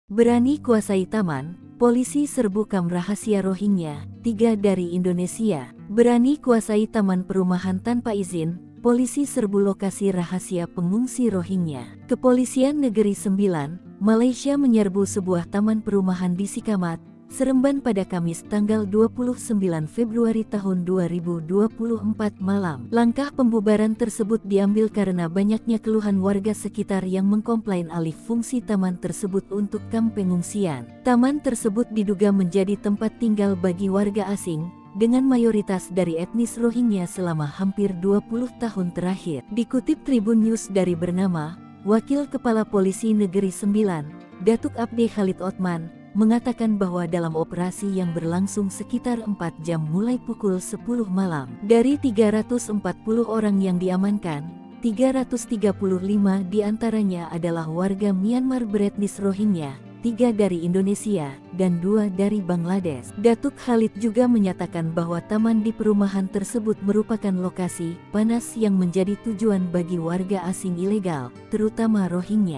Berani kuasai taman, polisi serbu kam rahasia Rohingya, 3 dari Indonesia. Berani kuasai taman perumahan tanpa izin, polisi serbu lokasi rahasia pengungsi Rohingya. Kepolisian Negeri Sembilan, Malaysia menyerbu sebuah taman perumahan di Sikamat, Seremban pada Kamis tanggal 29 Februari tahun 2024 malam. Langkah pembubaran tersebut diambil karena banyaknya keluhan warga sekitar yang mengkomplain alih fungsi taman tersebut untuk kamp pengungsian. Taman tersebut diduga menjadi tempat tinggal bagi warga asing, dengan mayoritas dari etnis Rohingya selama hampir 20 tahun terakhir. Dikutip Tribun News dari bernama, Wakil Kepala Polisi Negeri Sembilan, Datuk Abde Khalid Othman, mengatakan bahwa dalam operasi yang berlangsung sekitar 4 jam mulai pukul 10 malam, dari 340 orang yang diamankan, 335 diantaranya adalah warga Myanmar beretnis Rohingya, 3 dari Indonesia, dan 2 dari Bangladesh. Datuk Khalid juga menyatakan bahwa taman di perumahan tersebut merupakan lokasi panas yang menjadi tujuan bagi warga asing ilegal, terutama Rohingya.